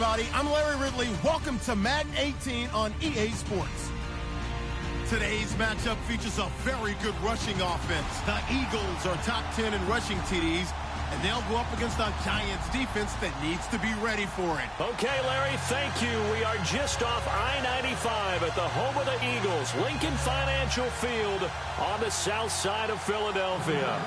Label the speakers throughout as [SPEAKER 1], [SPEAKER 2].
[SPEAKER 1] everybody. I'm Larry Ridley. Welcome to Madden 18 on EA Sports. Today's matchup features a very good rushing offense. The Eagles are top 10 in rushing TDs, and they'll go up against a Giants defense that needs to be ready for it.
[SPEAKER 2] Okay, Larry, thank you. We are just off I-95 at the home of the Eagles, Lincoln Financial Field on the south side of Philadelphia.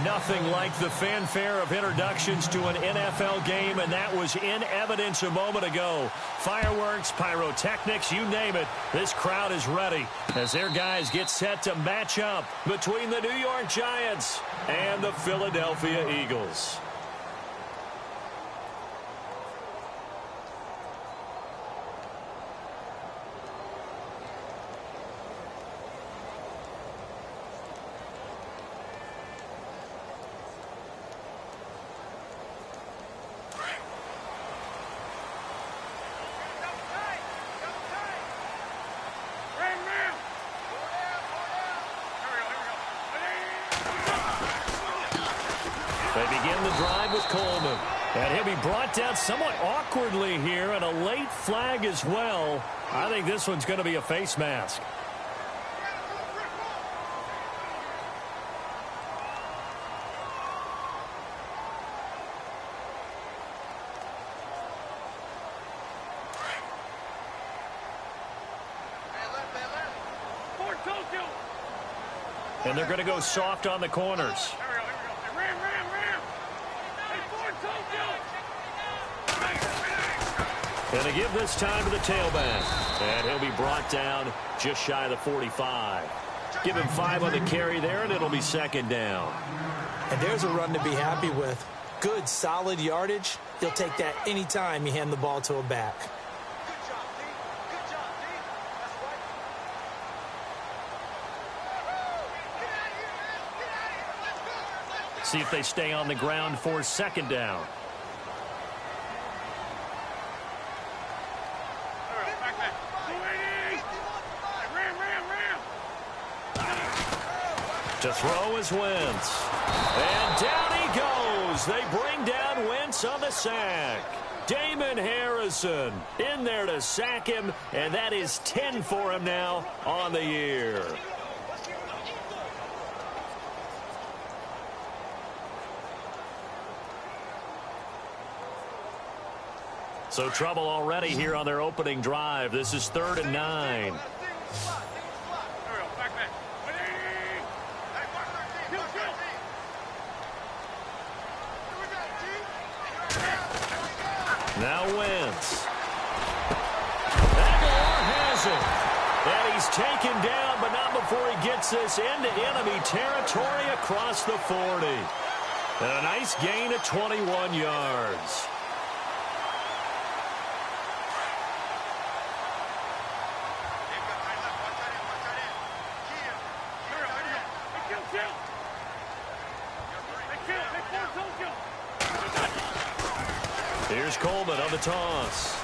[SPEAKER 2] Nothing like the fanfare of introductions to an NFL game, and that was in evidence a moment ago. Fireworks, pyrotechnics, you name it. This crowd is ready as their guys get set to match up between the New York Giants and the Philadelphia Eagles. They begin the drive with Coleman. And he'll be brought down somewhat awkwardly here, and a late flag as well. I think this one's going to be a face mask. And they're going to go soft on the corners. And they give this time to the tailback. And he'll be brought down just shy of the 45. Give him 5 on the carry there, and it'll be second down.
[SPEAKER 3] And there's a run to be happy with. Good, solid yardage. He'll take that anytime you hand the ball to a back.
[SPEAKER 2] See if they stay on the ground for second down. To throw is Wentz. And down he goes. They bring down Wentz on the sack. Damon Harrison in there to sack him, and that is 10 for him now on the year. So trouble already here on their opening drive. This is 3rd and 9. Now Wentz. Aguilar has it. And he's taken down, but not before he gets this into enemy territory across the 40. And a nice gain of 21 yards. Here's Coleman on the toss.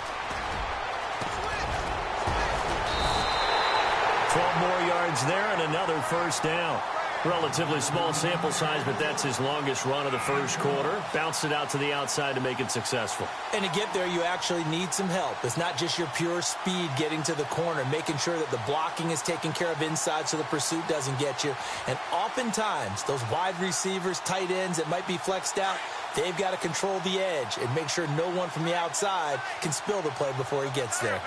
[SPEAKER 2] 12 more yards there and another first down. Relatively small sample size, but that's his longest run of the first quarter. Bounced it out to the outside to make it successful.
[SPEAKER 3] And to get there, you actually need some help. It's not just your pure speed getting to the corner, making sure that the blocking is taken care of inside so the pursuit doesn't get you. And oftentimes, those wide receivers, tight ends that might be flexed out, they've got to control the edge and make sure no one from the outside can spill the play before he gets there.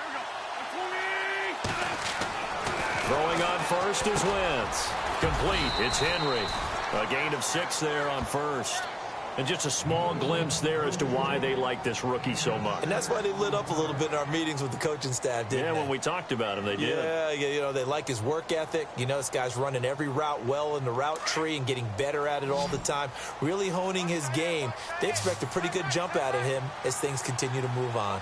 [SPEAKER 2] Throwing on first is Wentz. Complete. It's Henry. A gain of 6 there on first. And just a small glimpse there as to why they like this rookie so much.
[SPEAKER 3] And that's why they lit up a little bit in our meetings with the coaching staff, didn't they?
[SPEAKER 2] Yeah, when we talked about him, they did.
[SPEAKER 3] Yeah, you know, they like his work ethic. You know, this guy's running every route well in the route tree and getting better at it all the time, really honing his game. They expect a pretty good jump out of him as things continue to move on.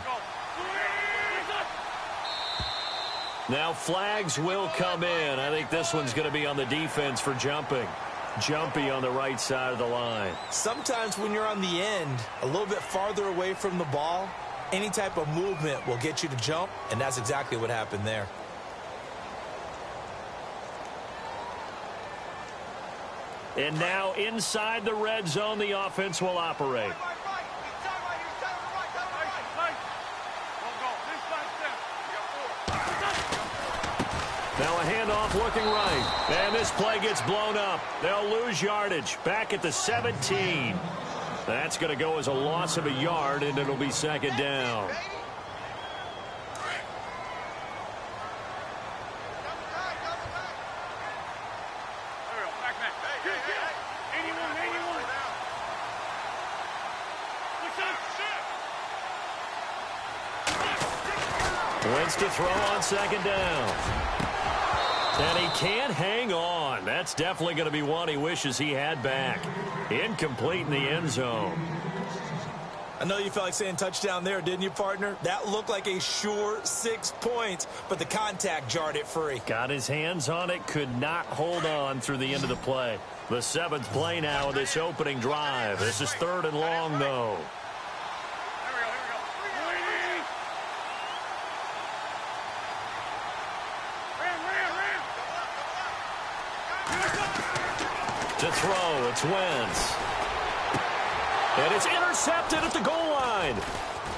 [SPEAKER 2] Now flags will come in. I think this one's going to be on the defense for jumping. Jumpy on the right side of the line.
[SPEAKER 3] Sometimes when you're on the end, a little bit farther away from the ball, any type of movement will get you to jump, and that's exactly what happened there.
[SPEAKER 2] And now inside the red zone, the offense will operate. Now a handoff looking right. And this play gets blown up. They'll lose yardage. Back at the 17. That's going to go as a loss of a yard, and it'll be second down. Wentz to throw on second down. And he can't hang on. That's definitely going to be one he wishes he had back. Incomplete in the end zone.
[SPEAKER 3] I know you felt like saying touchdown there, didn't you, partner? That looked like a sure 6 points, but the contact jarred it free.
[SPEAKER 2] Got his hands on it, could not hold on through the end of the play. The 7th play now of this opening drive. This is 3rd and long, though. To throw, it's Wentz. And it's intercepted at the goal line.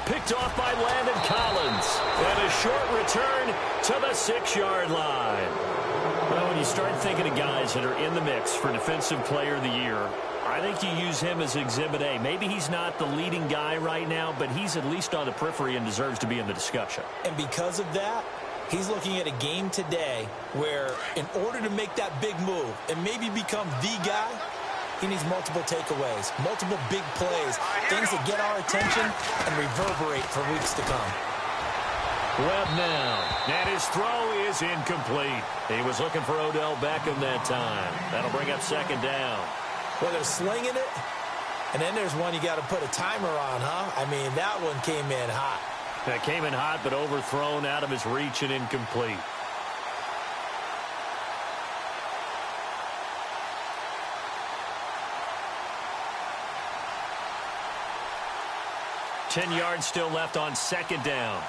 [SPEAKER 2] Picked off by Landon Collins. And a short return to the 6-yard line. Well, when you start thinking of guys that are in the mix for Defensive Player of the Year, I think you use him as Exhibit A. Maybe he's not the leading guy right now, but he's at least on the periphery and deserves to be in the discussion. And because of that, he's looking at a game today where in order to make that big move and maybe become the guy, he needs multiple takeaways, multiple big plays, things that get our attention and reverberate for weeks to come. Webb now, and his throw is incomplete. He was looking for Odell Beckham that time. That'll bring up second down. Well, they're slinging it, and then there's one you got to put a timer on, huh? I mean, that one came in hot. That came in hot, but overthrown out of his reach and incomplete. Ten yards still left on second down.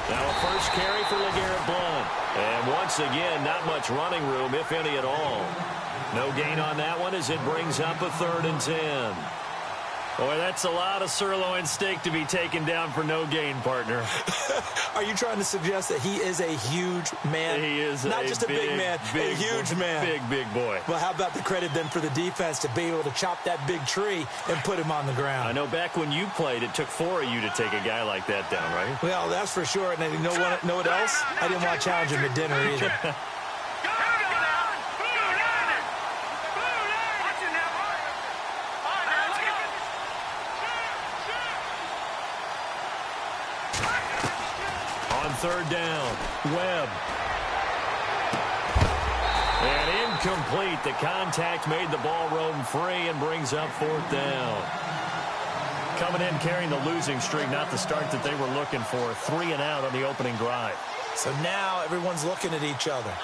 [SPEAKER 2] Now a first carry for LeGarrette Blount. And once again, not much running room, if any at all. No gain on that one as it brings up a 3rd and 10. Boy, that's a lot of sirloin steak to be taken down for no gain, partner.
[SPEAKER 3] Are you trying to suggest that he is a huge man?
[SPEAKER 2] He is
[SPEAKER 3] not just a big man, a huge man.
[SPEAKER 2] Big boy.
[SPEAKER 3] Well, how about the credit then for the defense to be able to chop that big tree and put him on the ground?
[SPEAKER 2] I know back when you played, it took 4 of you to take a guy like that down, right?
[SPEAKER 3] Well, that's for sure. And you know what else? I didn't want to challenge him at dinner either.
[SPEAKER 2] Third down, Webb. And incomplete. The contact made the ball roam free and brings up 4th down. Coming in carrying the losing streak, not the start that they were looking for. 3 and out on the opening drive.
[SPEAKER 3] So now everyone's looking at each other.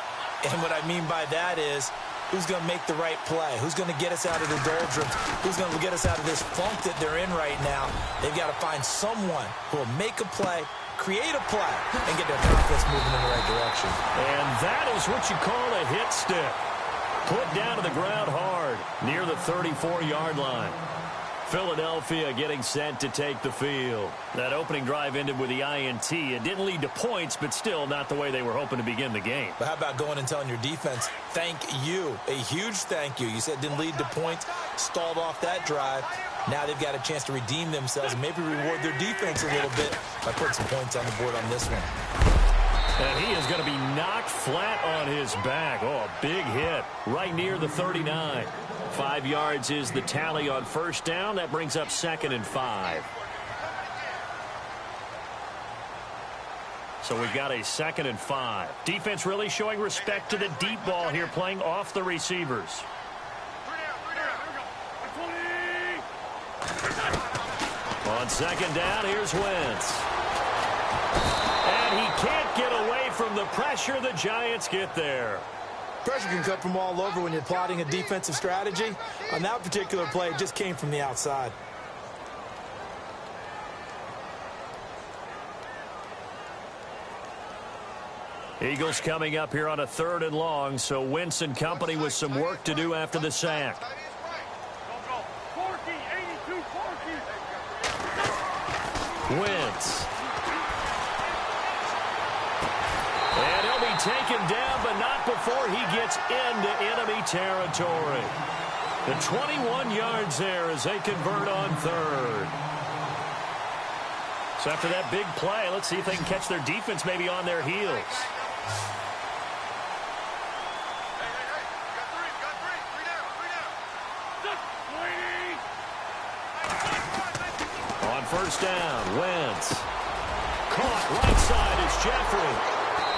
[SPEAKER 3] And what I mean by that is, who's going to make the right play? Who's going to get us out of the doldrums? Who's going to get us out of this funk that they're in right now? They've got to find someone who will make a play, create a play, and get their confidence moving in the right direction.
[SPEAKER 2] And that is what you call a hit stick. Put down to the ground hard near the 34-yard line. Philadelphia getting set to take the field. That opening drive ended with the INT. It didn't lead to points, but still not the way they were hoping to begin the game.
[SPEAKER 3] But how about going and telling your defense, thank you, a huge thank you. You said it didn't lead to points, stalled off that drive. Now they've got a chance to redeem themselves and maybe reward their defense a little bit by putting some points on the board on this one.
[SPEAKER 2] And he is going to be knocked flat on his back. Oh, a big hit right near the 39. 5 yards is the tally on first down. That brings up 2nd and 5. So we've got a 2nd and 5. Defense really showing respect to the deep ball here, playing off the receivers. On second down, here's Wentz. And he can't get away from the pressure. The Giants get there.
[SPEAKER 3] Pressure can come from all over when you're plotting a defensive strategy. On that particular play, it just came from the outside.
[SPEAKER 2] Eagles coming up here on a 3rd and long, so Wentz and company with some work to do after the sack. Wentz. And he'll be taken down, but not before he gets into enemy territory. The 21 yards there as they convert on third. So after that big play, let's see if they can catch their defense maybe on their heels. On first down, Wentz. Caught right side is Jeffrey.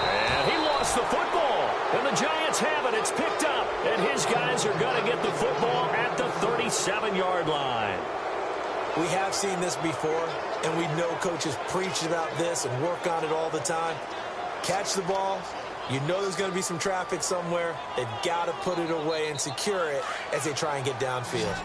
[SPEAKER 2] And he lost the football. And the Giants have it. It's picked up. And his guys are going to get the football at the 37-yard line.
[SPEAKER 3] We have seen this before, and we know coaches preach about this and work on it all the time. Catch the ball. You know there's going to be some traffic somewhere. They've got to put it away and secure it as they try and get downfield.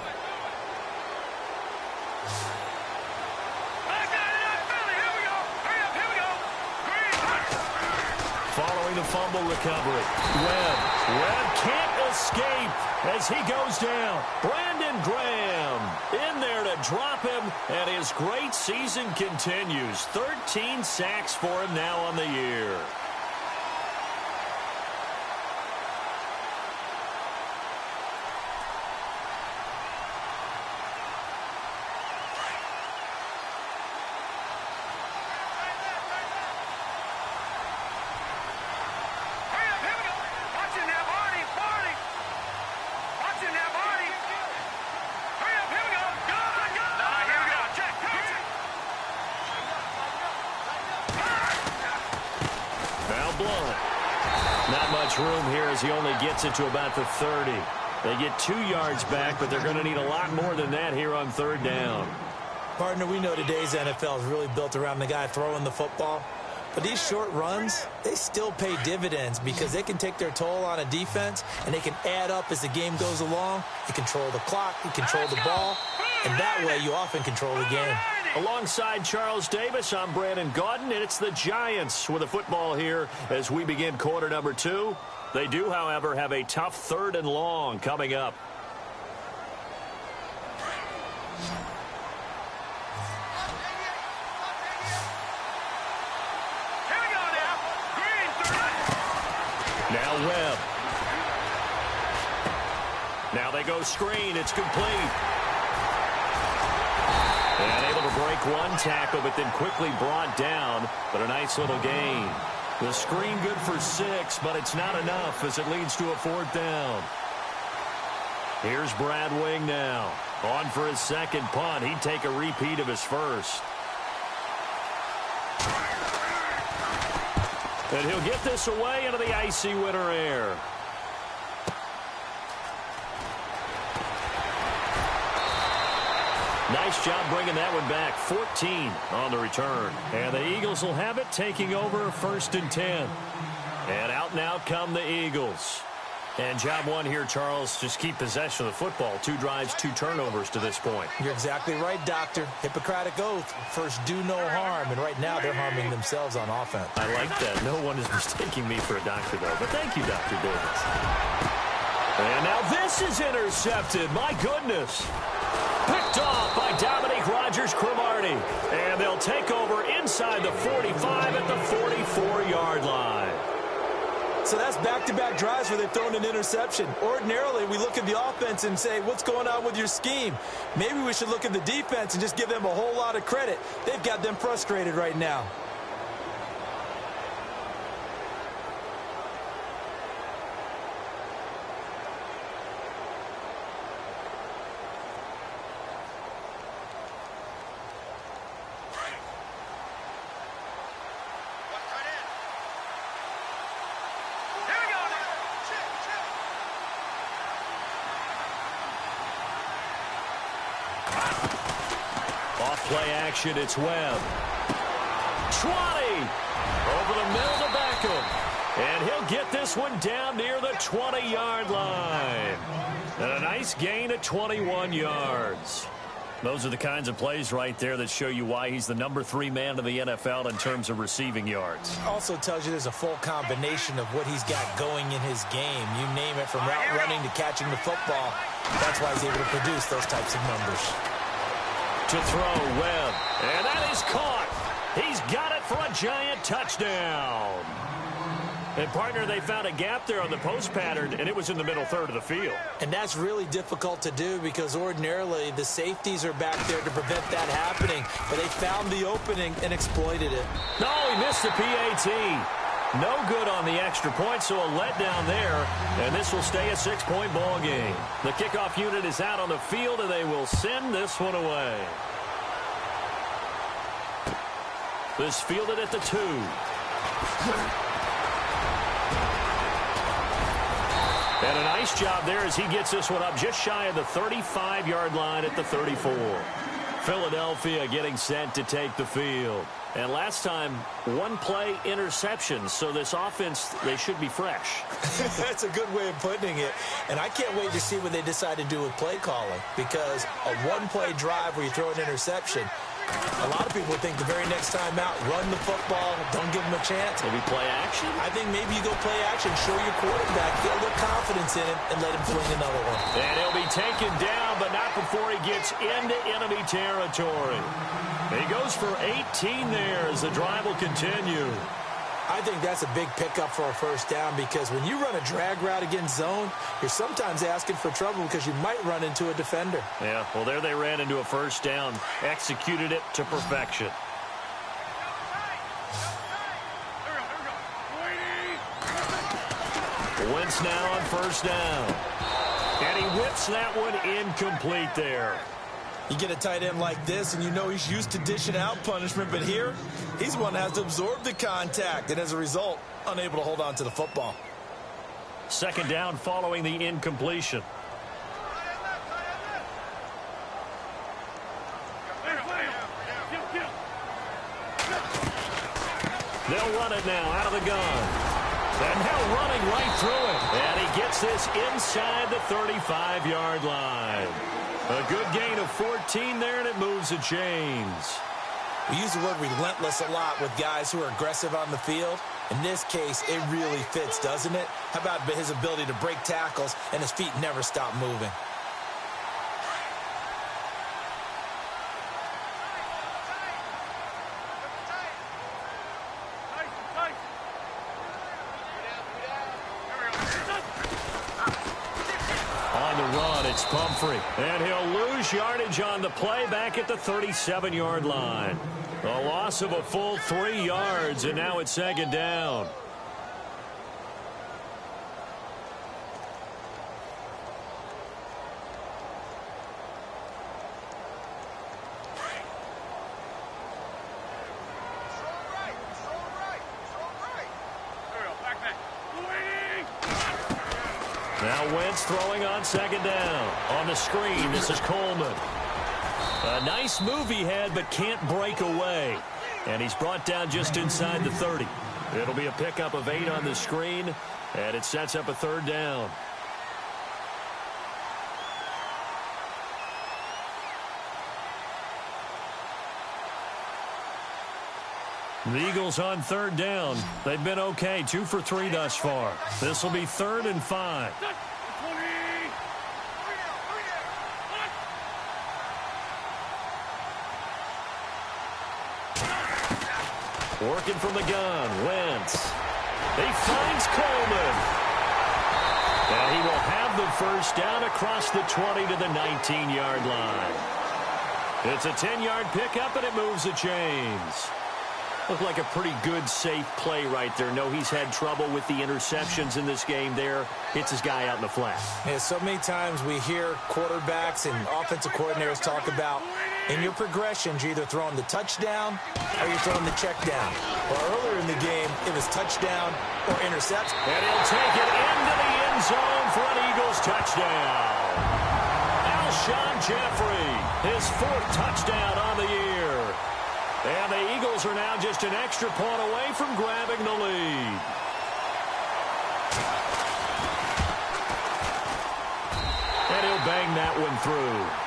[SPEAKER 2] Following the fumble recovery, Webb can't escape as he goes down. Brandon Graham in there to drop him, and his great season continues. 13 sacks for him now on the year. Not much room here as he only gets it to about the 30. They get 2 yards back, but they're going to need a lot more than that here on third down.
[SPEAKER 3] Partner, we know today's NFL is really built around the guy throwing the football. But these short runs, they still pay dividends because they can take their toll on a defense, and they can add up as the game goes along. You control the clock, you control the ball, and that way you often control the game.
[SPEAKER 2] Alongside Charles Davis, I'm Brandon Gaudin, and it's the Giants with the football here as we begin quarter number 2. They do, however, have a tough third and long coming up. Now Webb. Now they go screen. It's complete. And able to break one tackle, but then quickly brought down. But a nice little gain. The screen good for 6, but it's not enough as it leads to a 4th down. Here's Brad Wing now. On for his second punt. He'd take a repeat of his first. And he'll get this away into the icy winter air. Nice job bringing that one back. 14 on the return. And the Eagles will have it, taking over 1st and 10. And out come the Eagles. And job one here, Charles, just keep possession of the football. 2 drives, 2 turnovers to this point.
[SPEAKER 3] You're exactly right, Doctor. Hippocratic oath. First, do no harm. And right now, they're harming themselves on offense.
[SPEAKER 2] I like that. No one is mistaking me for a doctor, though. But thank you, Dr. Davis. And now this is intercepted. My goodness. Picked off by Dominique Rodgers-Cromartie. And they'll take over inside the 45 at the 44-yard line.
[SPEAKER 3] So that's back-to-back drives where they've thrown an interception. Ordinarily, we look at the offense and say, what's going on with your scheme? Maybe we should look at the defense and just give them a whole lot of credit. They've got them frustrated right now.
[SPEAKER 2] Play action, it's Webb. 20! Over the middle to Beckham. And he'll get this one down near the 20-yard line. And a nice gain at 21 yards. Those are the kinds of plays right there that show you why he's the number 3 man in the NFL in terms of receiving yards.
[SPEAKER 3] Also tells you there's a full combination of what he's got going in his game. You name it, from route running to catching the football. That's why he's able to produce those types of numbers.
[SPEAKER 2] To throw, Webb. And that is caught. He's got it for a giant touchdown. And, partner, they found a gap there on the post pattern, and it was in the middle third of the field.
[SPEAKER 3] And that's really difficult to do because ordinarily the safeties are back there to prevent that happening. But they found the opening and exploited it.
[SPEAKER 2] No, he missed the PAT. No good on the extra point, so a letdown there. And this will stay a 6-point ball game. The kickoff unit is out on the field, and they will send this one away. This fielded at the 2. And a nice job there as he gets this one up just shy of the 35-yard line at the 34. Philadelphia getting set to take the field. And last time, one-play interception. So this offense, they should be fresh.
[SPEAKER 3] That's a good way of putting it. And I can't wait to see what they decide to do with play calling. Because a one-play drive where you throw an interception, a lot of people think the very next time out, run the football, don't give them a chance.
[SPEAKER 2] Maybe play action?
[SPEAKER 3] I think maybe you go play action, show your quarterback, get a little confidence in him, and let him fling another one.
[SPEAKER 2] And he'll be taken down, but not before he gets into enemy territory. He goes for 18 there as the drive will continue.
[SPEAKER 3] I think that's a big pickup for a first down because when you run a drag route against zone, you're sometimes asking for trouble because you might run into a defender.
[SPEAKER 2] Yeah, well, there they ran into a first down, executed it to perfection. Wentz now on first down. And he whips that one incomplete there.
[SPEAKER 3] You get a tight end like this, and you know he's used to dishing out punishment, but here, he's one that has to absorb the contact, and as a result, unable to hold on to the football.
[SPEAKER 2] Second down following the incompletion. They'll run it now out of the gun. And now running right through it. And he gets this inside the 35-yard line. A good gain of 14 there, and it moves the chains.
[SPEAKER 3] We use the word relentless a lot with guys who are aggressive on the field. In this case, it really fits, doesn't it? How about his ability to break tackles and his feet never stop moving?
[SPEAKER 2] It's Pumphrey, and he'll lose yardage on the play back at the 37-yard line. A loss of a full 3 yards, and now it's second down. Now Wentz throwing on second down. On the screen, this is Coleman. A nice move he had, but can't break away. And he's brought down just inside the 30. It'll be a pickup of 8 on the screen, and it sets up a third down. The Eagles on third down. They've been okay, 2 for 3 thus far. This will be 3rd and 5. Working from the gun, Wentz. He finds Coleman. And he will have the first down across the 20 to the 19-yard line. It's a 10-yard pickup, and it moves the chains. Looked like a pretty good, safe play right there. No, he's had trouble with the interceptions in this game there. Hits his guy out in the flat.
[SPEAKER 3] Yeah, so many times we hear quarterbacks and offensive coordinators talk about in your progressions, you're either throwing the touchdown or you're throwing the check down. Well, earlier in the game, it was touchdown or interception.
[SPEAKER 2] And he'll take it into the end zone for an Eagles touchdown. Alshon Jeffrey, his 4th touchdown on the year. And the Eagles are now just an extra point away from grabbing the lead. And he'll bang that one through.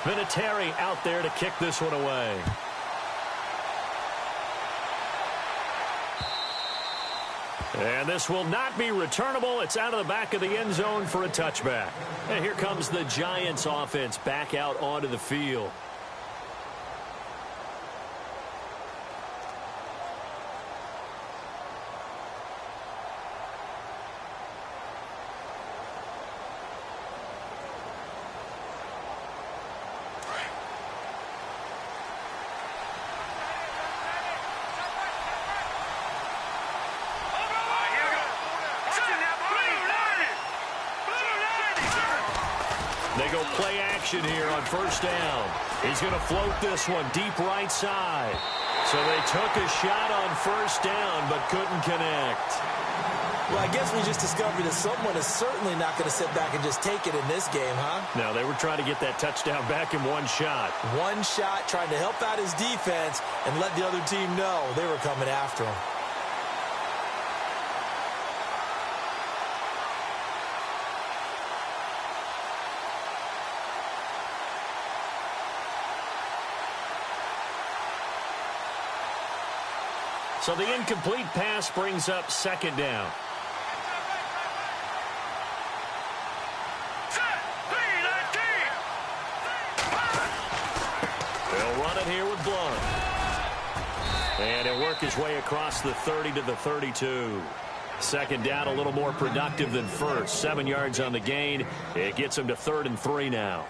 [SPEAKER 2] Vinatieri out there to kick this one away. And this will not be returnable. It's out of the back of the end zone for a touchback. And here comes the Giants offense back out onto the field. They go play action here on first down. He's going to float this one deep right side. So they took a shot on first down but couldn't connect.
[SPEAKER 3] Well, I guess we just discovered that someone is certainly not going to sit back and just take it in this game, huh?
[SPEAKER 2] No, they were trying to get that touchdown back in one shot.
[SPEAKER 3] One shot, trying to help out his defense and let the other team know they were coming after him.
[SPEAKER 2] So the incomplete pass brings up second down. They'll run it here with Blount. And he'll work his way across the 30 to the 32. Second down a little more productive than first. 7 yards on the gain. It gets him to 3rd and 3 now.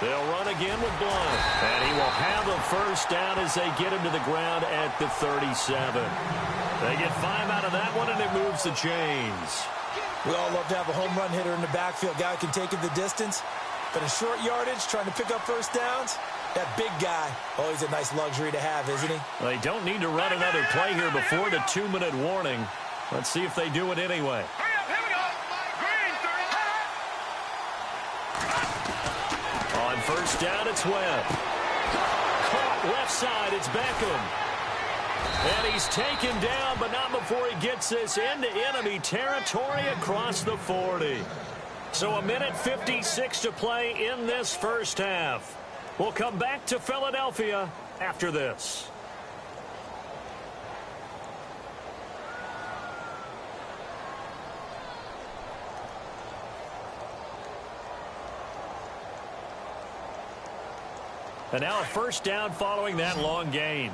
[SPEAKER 2] They'll run again with Blount. And he will have a first down as they get him to the ground at the 37. They get 5 out of that one, and it moves the chains.
[SPEAKER 3] We all love to have a home run hitter in the backfield. Guy who can take it the distance. But in short yardage, trying to pick up first downs, that big guy, always a nice luxury to have, isn't he?
[SPEAKER 2] They don't need to run another play here before the 2-minute warning. Let's see if they do it anyway. On first down, it's Webb. Caught left side, it's Beckham. And he's taken down, but not before he gets this into enemy territory across the 40. So a minute 56 to play in this first half. We'll come back to Philadelphia after this. And now a first down following that long gain.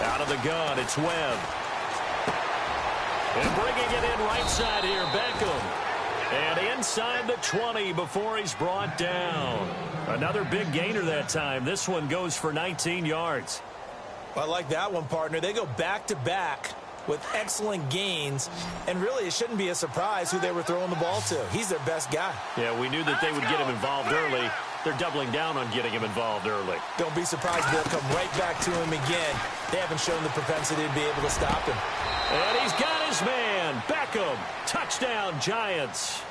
[SPEAKER 2] Out of the gun, it's Webb. And bringing it in right side here, Beckham. And inside the 20 before he's brought down. Another big gainer that time. This one goes for 19 yards.
[SPEAKER 3] I like that one, partner. They go back-to-back with excellent gains, and really it shouldn't be a surprise who they were throwing the ball to. He's their best guy.
[SPEAKER 2] Yeah, we knew that they would get him involved early. They're doubling down on getting him involved early.
[SPEAKER 3] Don't be surprised they'll come right back to him again. They haven't shown the propensity to be able to stop him.
[SPEAKER 2] And he's got his man, Beckham. Touchdown, Giants.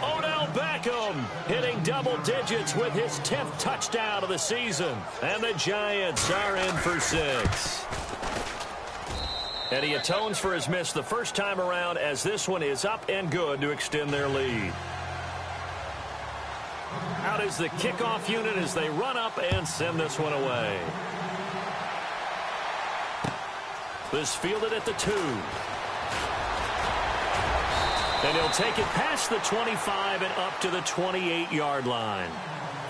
[SPEAKER 2] Odell Beckham hitting double digits with his 10th touchdown of the season. And the Giants are in for 6. And he atones for his miss the first time around, as this one is up and good to extend their lead. Out is the kickoff unit as they run up and send this one away. This fielded at the 2. And he'll take it past the 25 and up to the 28-yard line.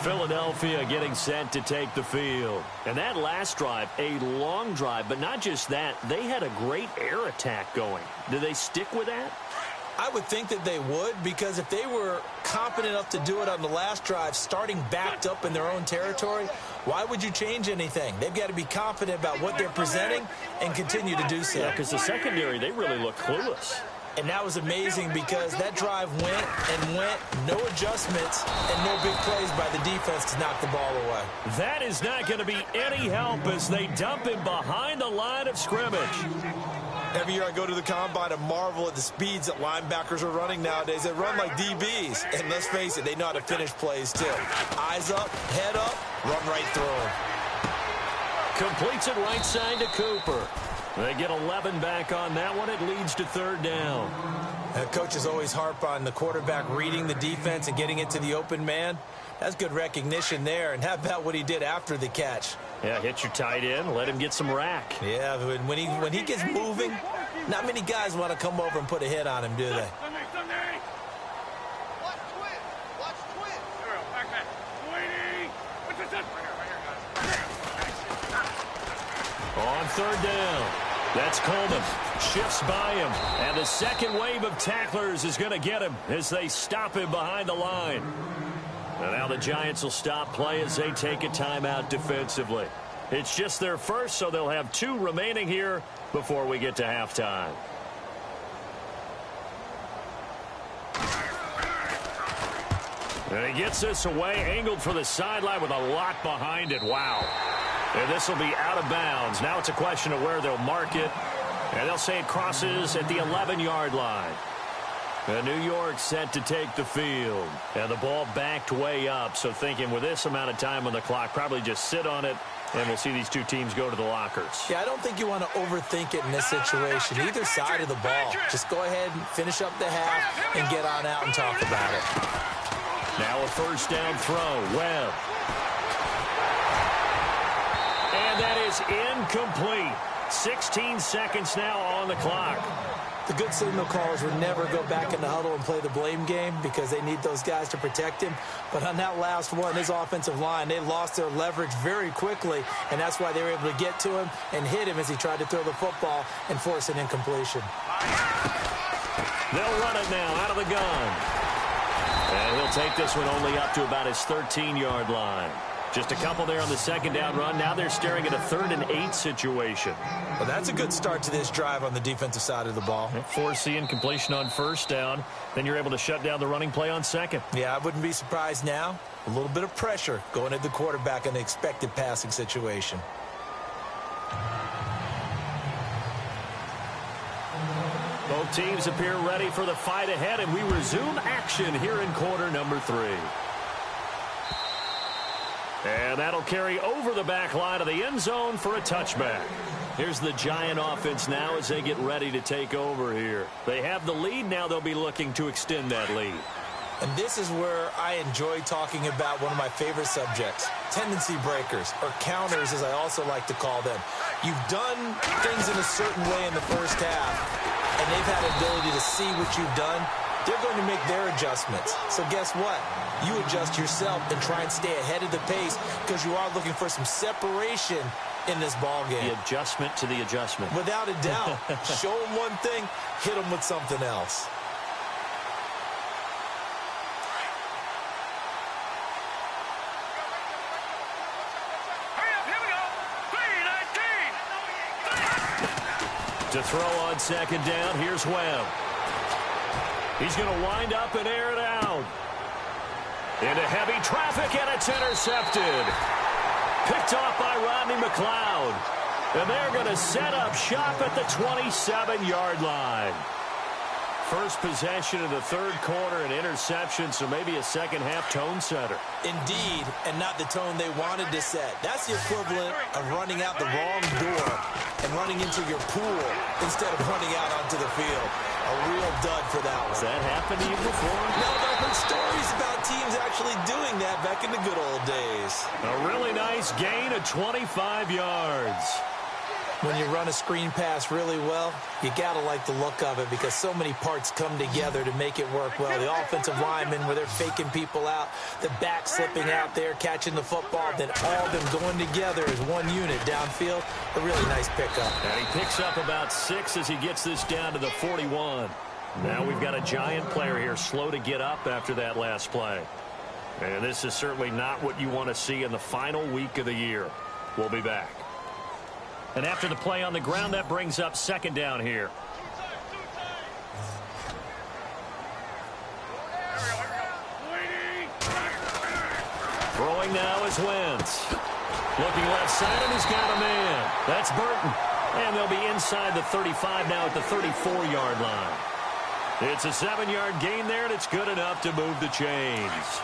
[SPEAKER 2] Philadelphia getting set to take the field. And that last drive, a long drive, but not just that, they had a great air attack going. Do they stick with that?
[SPEAKER 3] I would think that they would, because if they were competent enough to do it on the last drive, starting backed up in their own territory, why would you change anything? They've got to be confident about what they're presenting and continue to do so.
[SPEAKER 2] Yeah, because the secondary, they really look clueless.
[SPEAKER 3] And that was amazing because that drive went and went, no adjustments, and no big plays by the defense to knock the ball away.
[SPEAKER 2] That is not going to be any help as they dump him behind the line of scrimmage.
[SPEAKER 3] Every year I go to the combine, I marvel at the speeds that linebackers are running nowadays. They run like DBs. And let's face it, they know how to finish plays too. Eyes up, head up, run right through them.
[SPEAKER 2] Completes it right side to Cooper. They get 11 back on that one. It leads to third down.
[SPEAKER 3] Coaches always harp on the quarterback reading the defense and getting it to the open man. That's good recognition there. And how about what he did after the catch?
[SPEAKER 2] Yeah, hit your tight end, let him get some rack.
[SPEAKER 3] Yeah, when he gets moving, not many guys want to come over and put a hit on him, do they?
[SPEAKER 2] On third down, that's Coleman. Shifts by him, and the second wave of tacklers is going to get him as they stop him behind the line. And now the Giants will stop play as they take a timeout defensively. It's just their first, so they'll have 2 remaining here before we get to halftime. And he gets this away, angled for the sideline with a lot behind it. Wow. And this will be out of bounds. Now it's a question of where they'll mark it. And they'll say it crosses at the 11-yard line. And New York set to take the field. And the ball backed way up. So thinking with this amount of time on the clock, probably just sit on it. And we'll see these 2 teams go to the lockers.
[SPEAKER 3] Yeah, I don't think you want to overthink it in this situation. Either side of the ball. Just go ahead and finish up the half and get on out and talk about it.
[SPEAKER 2] Now a first down throw. Webb. And that is incomplete. 16 seconds now on the clock.
[SPEAKER 3] The good signal callers would never go back in the huddle and play the blame game because they need those guys to protect him. But on that last one, his offensive line, they lost their leverage very quickly, and that's why they were able to get to him and hit him as he tried to throw the football and force an incompletion.
[SPEAKER 2] They'll run it now out of the gun. And he'll take this one only up to about his 13-yard line. Just a couple there on the second down run. Now they're staring at a 3rd and 8 situation.
[SPEAKER 3] Well, that's a good start to this drive on the defensive side of the ball.
[SPEAKER 2] Forcing completion on first down. Then you're able to shut down the running play on second.
[SPEAKER 3] Yeah, I wouldn't be surprised now. A little bit of pressure going at the quarterback in the expected passing situation.
[SPEAKER 2] Both teams appear ready for the fight ahead, and we resume action here in quarter number 3. And that'll carry over the back line of the end zone for a touchback. Here's the Giant offense now as they get ready to take over here. They have the lead. Now they'll be looking to extend that lead.
[SPEAKER 3] And this is where I enjoy talking about one of my favorite subjects, tendency breakers, or counters as I also like to call them. You've done things in a certain way in the first half, and they've had the ability to see what you've done. They're going to make their adjustments. So guess what? You adjust yourself and try and stay ahead of the pace because you are looking for some separation in this ball game.
[SPEAKER 2] The adjustment to the adjustment.
[SPEAKER 3] Without a doubt. Show them one thing, hit them with something else.
[SPEAKER 2] To throw on second down, here's Webb. He's going to wind up and air it out. Into heavy traffic, and it's intercepted. Picked off by Rodney McLeod. And they're going to set up shop at the 27-yard line. First possession of the third quarter, an interception, so maybe a second-half tone setter.
[SPEAKER 3] Indeed, and not the tone they wanted to set. That's the equivalent of running out the wrong door and running into your pool instead of running out onto the field. A real dud for that one.
[SPEAKER 2] Has that happened to you before?
[SPEAKER 3] No, I've heard stories about teams actually doing that back in the good old days.
[SPEAKER 2] A really nice gain of 25 yards.
[SPEAKER 3] When you run a screen pass really well, you got to like the look of it because so many parts come together to make it work well. The offensive linemen, where they're faking people out, the back slipping out there, catching the football, then all of them going together as one unit downfield. A really nice pickup.
[SPEAKER 2] And he picks up about 6 as he gets this down to the 41. Now we've got a Giant player here slow to get up after that last play. And this is certainly not what you want to see in the final week of the year. We'll be back. And after the play on the ground, that brings up second down here. Throwing now is Wentz. Looking left side, and he's got a man. That's Burton. And they'll be inside the 35 now at the 34-yard line. It's a 7-yard gain there, and it's good enough to move the chains.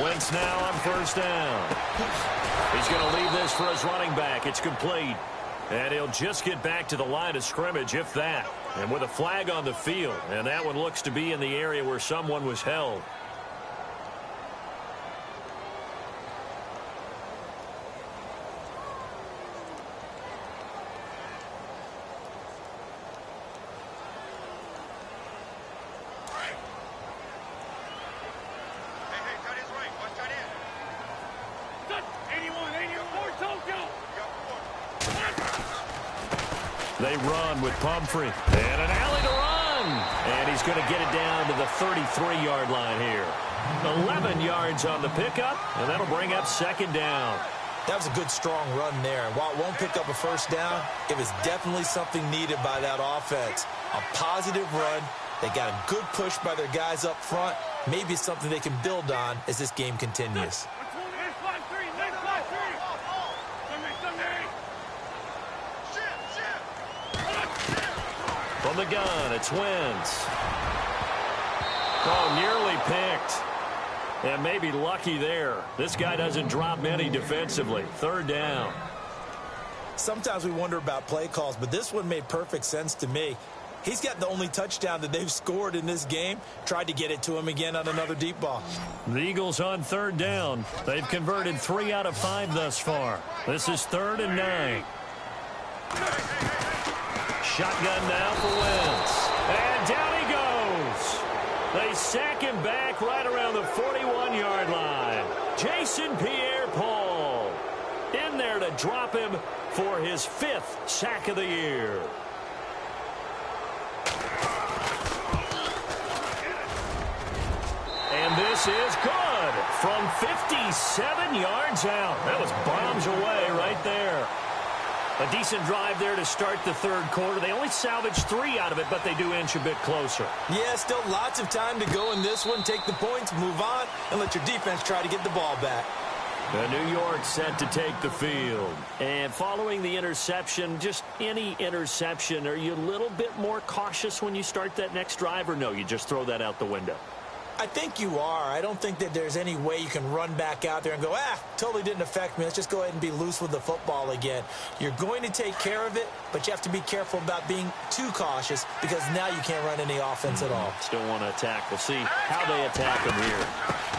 [SPEAKER 2] Wentz now on first down. He's going to leave this for his running back. It's complete. And he'll just get back to the line of scrimmage, if that. And with a flag on the field. And that one looks to be in the area where someone was held. They run with Pumphrey. And an alley to run. And he's going to get it down to the 33-yard line here. 11 yards on the pickup, and that'll bring up second down.
[SPEAKER 3] That was a good, strong run there. And while it won't pick up a first down, it was definitely something needed by that offense. A positive run. They got a good push by their guys up front. Maybe something they can build on as this game continues.
[SPEAKER 2] From the gun, it's Wentz. Oh, nearly picked. And maybe lucky there. This guy doesn't drop many defensively. Third down.
[SPEAKER 3] Sometimes we wonder about play calls, but this one made perfect sense to me. He's got the only touchdown that they've scored in this game. Tried to get it to him again on another deep ball.
[SPEAKER 2] The Eagles on third down. They've converted 3 out of 5 thus far. This is 3rd and 9. Shotgun now for Wentz. And down he goes. They sack him back right around the 41-yard line. Jason Pierre-Paul in there to drop him for his 5th sack of the year. And this is good from 57 yards out. That was bombs away right there. A decent drive there to start the third quarter. They only salvaged 3 out of it, but they do inch a bit closer.
[SPEAKER 3] Yeah, still lots of time to go in this one. Take the points, move on, and let your defense try to get the ball back.
[SPEAKER 2] New York set to take the field. And following the interception, just any interception, are you a little bit more cautious when you start that next drive, or no, you just throw that out the window?
[SPEAKER 3] I think you are. I don't think that there's any way you can run back out there and go, totally didn't affect me. Let's just go ahead and be loose with the football again. You're going to take care of it, but you have to be careful about being too cautious because now you can't run any offense at all.
[SPEAKER 2] Still want to attack. We'll see how they attack him here.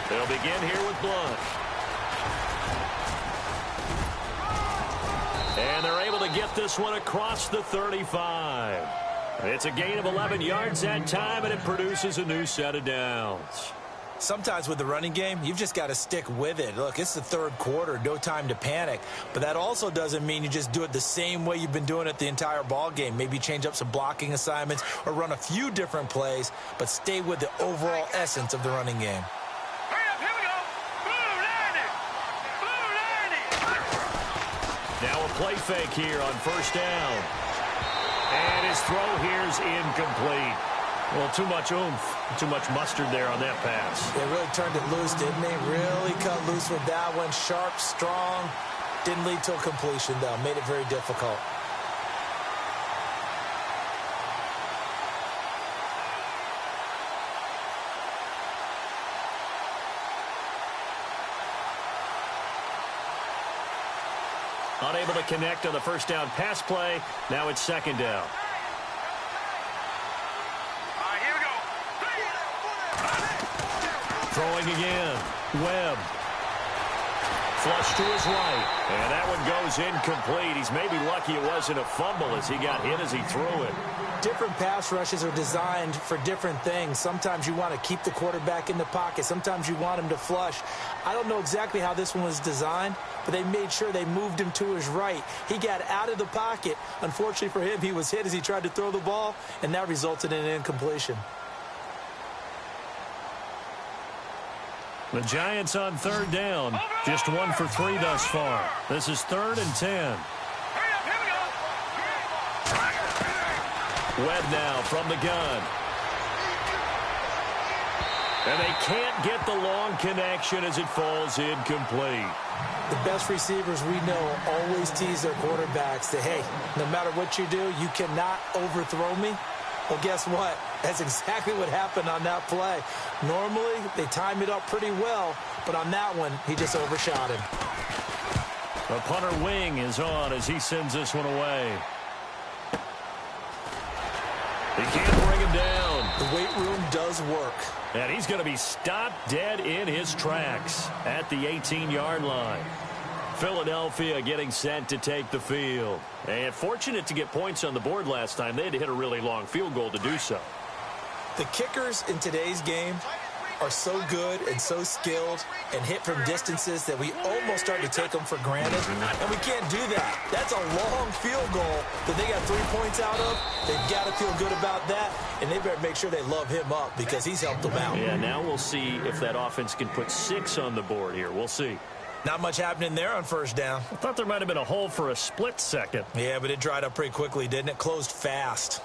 [SPEAKER 2] They'll begin here with Blunt. And they're able to get this one across the 35. It's a gain of 11 yards that time, and it produces a new set of downs.
[SPEAKER 3] Sometimes with the running game, you've just got to stick with it. Look, it's the third quarter, no time to panic. But that also doesn't mean you just do it the same way you've been doing it the entire ball game. Maybe change up some blocking assignments or run a few different plays, but stay with the overall essence of the running game.
[SPEAKER 2] Now a play fake here on first down. And his throw here's incomplete. Well, too much oomph, too much mustard there on that pass.
[SPEAKER 3] They really turned it loose, didn't they? Really cut loose with that one. Sharp, strong. Didn't lead to a completion, though. Made it very difficult.
[SPEAKER 2] Unable to connect on the first down pass play. Now it's second down.
[SPEAKER 4] Here we go.
[SPEAKER 2] Throwing again. Webb. Flush to his right. And that one goes incomplete. He's maybe lucky it wasn't a fumble as he got hit as he threw it.
[SPEAKER 3] Different pass rushes are designed for different things. Sometimes you want to keep the quarterback in the pocket. Sometimes you want him to flush. I don't know exactly how this one was designed, but they made sure they moved him to his right. He got out of the pocket. Unfortunately for him, he was hit as he tried to throw the ball, and that resulted in an incompletion.
[SPEAKER 2] The Giants on third down. Just 1 for 3 thus far. This is 3rd and 10. Webb now from the gun. And they can't get the long connection as it falls incomplete.
[SPEAKER 3] The best receivers we know always tease their quarterbacks that, hey, no matter what you do, you cannot overthrow me. Well, guess what? That's exactly what happened on that play. Normally, they time it up pretty well, but on that one, he just overshot him.
[SPEAKER 2] The punter wing is on as he sends this one away. He can't bring him down.
[SPEAKER 3] The weight room does work.
[SPEAKER 2] And he's going to be stopped dead in his tracks at the 18-yard line. Philadelphia getting set to take the field. And fortunate to get points on the board last time. They had to hit a really long field goal to do so.
[SPEAKER 3] The kickers in today's game are so good and so skilled and hit from distances that we almost start to take them for granted. And we can't do that. That's a long field goal that they got 3 points out of. They've got to feel good about that, and they better make sure they love him up because he's helped them out.
[SPEAKER 2] Yeah, now we'll see if that offense can put 6 on the board here. We'll see.
[SPEAKER 3] Not much happening there on first down.
[SPEAKER 2] I thought there might have been a hole for a split second.
[SPEAKER 3] Yeah, but it dried up pretty quickly, didn't it? Closed fast.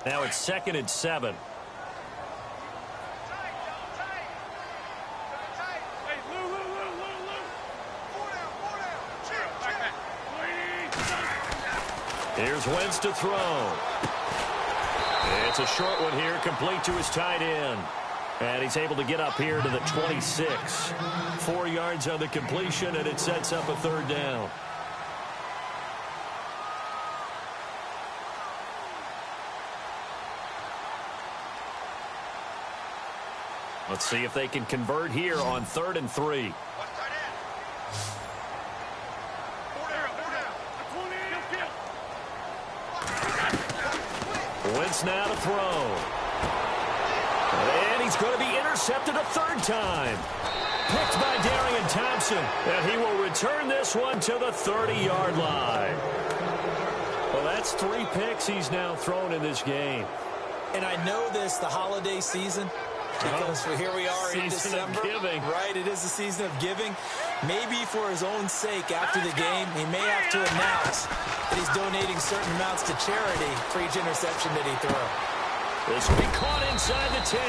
[SPEAKER 2] Now it's 2nd and 7. Here's Wentz to throw. It's a short one here, complete to his tight end. And he's able to get up here to the 26. 4 yards on the completion, and it sets up a 3rd down. Let's see if they can convert here on 3rd and 3. Wentz now to throw. And he's going to be intercepted a 3rd time. Picked by Darian Thompson. And he will return this one to the 30-yard line. Well, that's 3 picks he's now thrown in this game.
[SPEAKER 3] And I know this, the holiday season, because here we are in December.
[SPEAKER 2] Of giving.
[SPEAKER 3] Right, it is the season of giving. Maybe for his own sake after the game, he may have to announce that he's donating certain amounts to charity for each interception that he throws.
[SPEAKER 2] This will be caught inside the 10.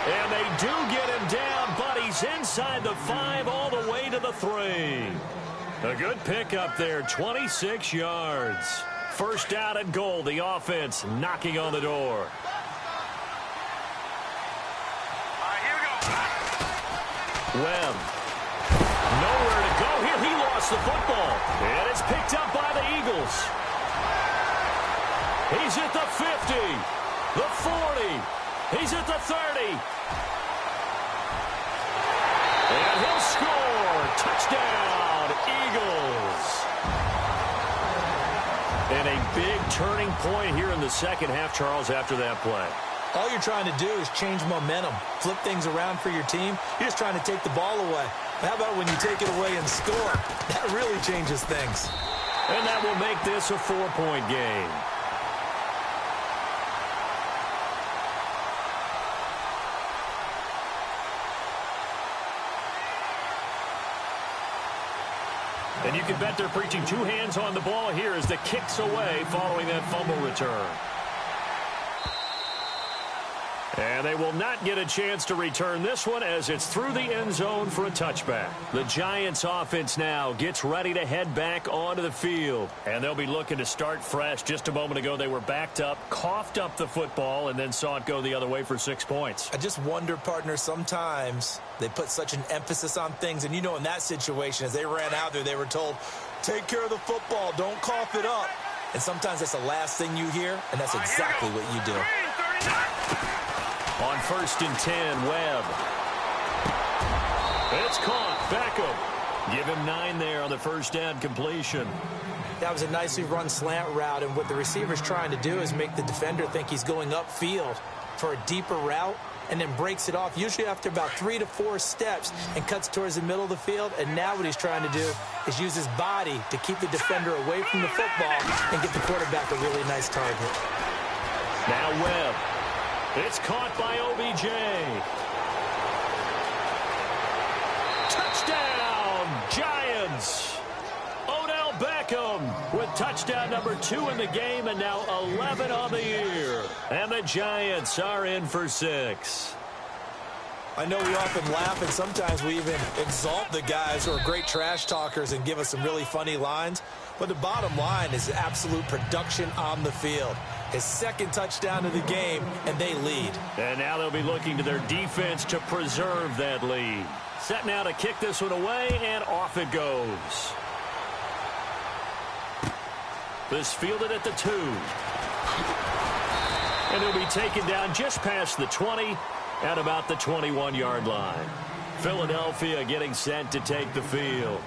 [SPEAKER 2] And they do get him down, but he's inside the 5 all the way to the 3. A good pick up there, 26 yards. First down and goal, the offense knocking on the door. Webb. Nowhere to go here. He lost the football. And it's picked up by the Eagles. He's at the 50. The 40. He's at the 30. And he'll score. Touchdown, Eagles. And a big turning point here in the second half, Charles, after that play.
[SPEAKER 3] All you're trying to do is change momentum, flip things around for your team. You're just trying to take the ball away. How about when you take it away and score? That really changes things.
[SPEAKER 2] And that will make this a 4-point game. And you can bet they're preaching 2 hands on the ball here as the kick's away following that fumble return. And they will not get a chance to return this one as it's through the end zone for a touchback. The Giants offense now gets ready to head back onto the field. And they'll be looking to start fresh. Just a moment ago, they were backed up, coughed up the football, and then saw it go the other way for 6 points.
[SPEAKER 3] I just wonder, partner, sometimes they put such an emphasis on things. And you know, in that situation, as they ran out there, they were told, take care of the football, don't cough it up. And sometimes that's the last thing you hear, and that's exactly what you do.
[SPEAKER 2] On 1st and 10, Webb. It's caught. Beckham. Give him 9 there on the first down completion.
[SPEAKER 3] That was a nicely run slant route, and what the receiver's trying to do is make the defender think he's going upfield for a deeper route, and then breaks it off, usually after about 3 to 4 steps, and cuts towards the middle of the field. And now what he's trying to do is use his body to keep the defender away from the football and get the quarterback a really nice target.
[SPEAKER 2] Now Webb. It's caught by OBJ. Touchdown, Giants. Odell Beckham Beckham with touchdown number 2 in the game and now 11 on the year. And the Giants are in for 6.
[SPEAKER 3] I know we often laugh, and sometimes we even exalt the guys who are great trash talkers and give us some really funny lines. But the bottom line is absolute production on the field. His second touchdown of the game, and they lead.
[SPEAKER 2] And now they'll be looking to their defense to preserve that lead. Set now to kick this one away, and off it goes. This fielded at the 2. And he'll be taken down just past the 20 at about the 21-yard line. Philadelphia getting set to take the field.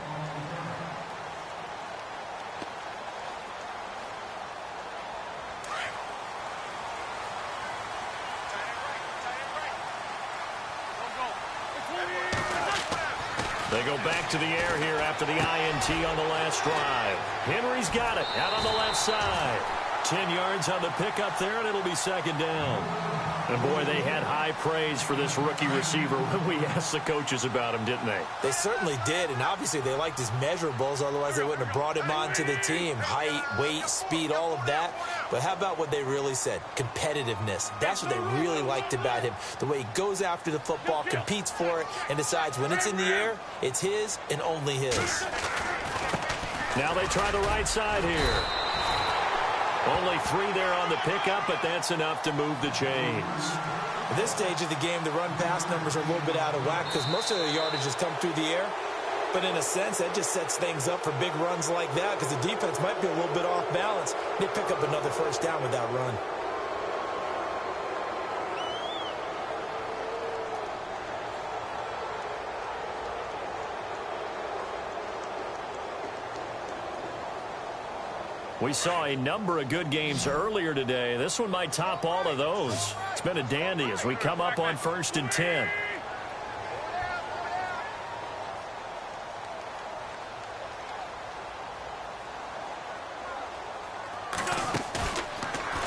[SPEAKER 2] They go back to the air here after the INT on the last drive. Henry's got it out on the left side. 10 yards on the pickup there, and it'll be second down. And, boy, they had high praise for this rookie receiver when we asked the coaches about him, didn't they?
[SPEAKER 3] They certainly did, and obviously they liked his measurables. Otherwise, they wouldn't have brought him onto the team. Height, weight, speed, all of that. But how about what they really said? Competitiveness. That's what they really liked about him. The way he goes after the football, competes for it, and decides when it's in the air, it's his and only his.
[SPEAKER 2] Now they try the right side here. Only 3 there on the pickup, but that's enough to move the chains.
[SPEAKER 3] At this stage of the game, the run-pass numbers are a little bit out of whack because most of the yardage has come through the air. But in a sense, that just sets things up for big runs like that because the defense might be a little bit off balance. They pick up another first down with that run.
[SPEAKER 2] We saw a number of good games earlier today. This one might top all of those. It's been a dandy as we come up on 1st and 10.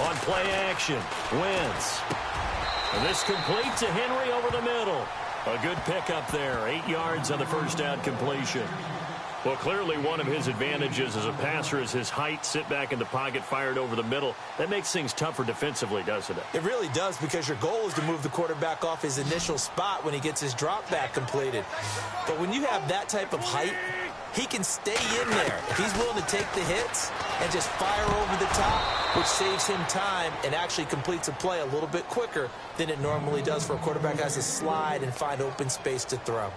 [SPEAKER 2] On play action, Wentz. And this complete to Henry over the middle. A good pickup there, 8 yards on the first down completion. Well, clearly one of his advantages as a passer is his height, sit back in the pocket, fired over the middle. That makes things tougher defensively, doesn't it?
[SPEAKER 3] It really does because your goal is to move the quarterback off his initial spot when he gets his drop back completed. But when you have that type of height, he can stay in there. If he's willing to take the hits and just fire over the top, which saves him time and actually completes a play a little bit quicker than it normally does for a quarterback who has to slide and find open space to throw.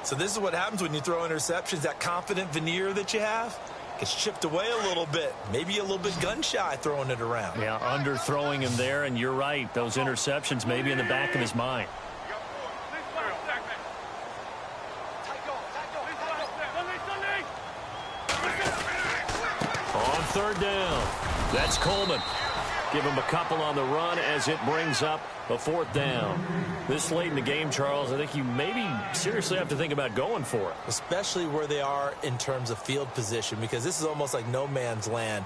[SPEAKER 3] So this is what happens when you throw interceptions. That confident veneer that you have gets chipped away a little bit. Maybe a little bit gun-shy throwing it around.
[SPEAKER 2] Yeah, underthrowing him there, and you're right. Those interceptions may be in the back of his mind. On 3rd down, that's Coleman. Give him a couple on the run as it brings up a 4th down. This late in the game, Charles, I think you maybe seriously have to think about going for it.
[SPEAKER 3] Especially where they are in terms of field position, because this is almost like no man's land.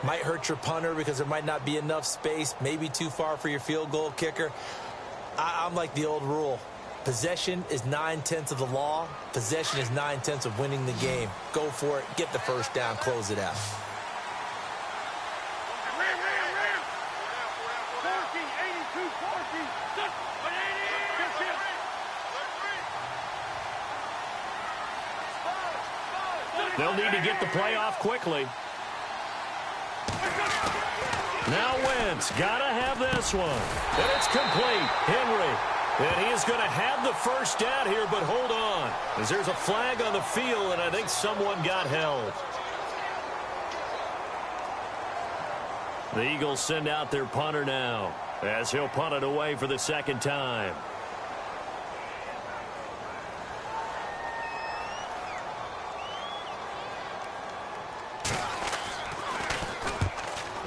[SPEAKER 3] Might hurt your punter because there might not be enough space, maybe too far for your field goal kicker. I'm like the old rule. Possession is 9/10 of the law. Possession is 9/10 of winning the game. Go for it. Get the first down. Close it out.
[SPEAKER 2] They'll need to get the play off quickly. Now Wentz, gotta have this one. And it's complete. Henry. And he is going to have the first down here, but hold on. As there's a flag on the field, and I think someone got held. The Eagles send out their punter now, as he'll punt it away for the second time.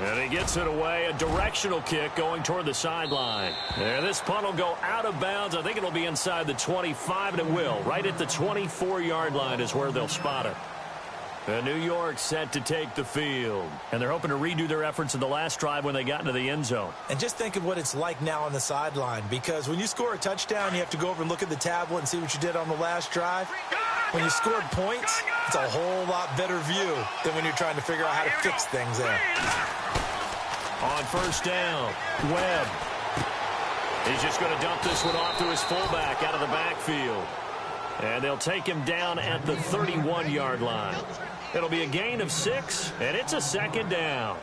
[SPEAKER 2] And he gets it away, a directional kick going toward the sideline. And this punt will go out of bounds. I think it'll be inside the 25, and it will. Right at the 24-yard line is where they'll spot it. And New York set to take the field. And they're hoping to redo their efforts in the last drive when they got into the end zone.
[SPEAKER 3] And just think of what it's like now on the sideline, because when you score a touchdown, you have to go over and look at the tablet and see what you did on the last drive. When you scored points, it's a whole lot better view than when you're trying to figure out how to fix things there.
[SPEAKER 2] On first down, Webb. He's just going to dump this one off to his fullback out of the backfield. And they'll take him down at the 31-yard line. It'll be a gain of 6, and it's a second down.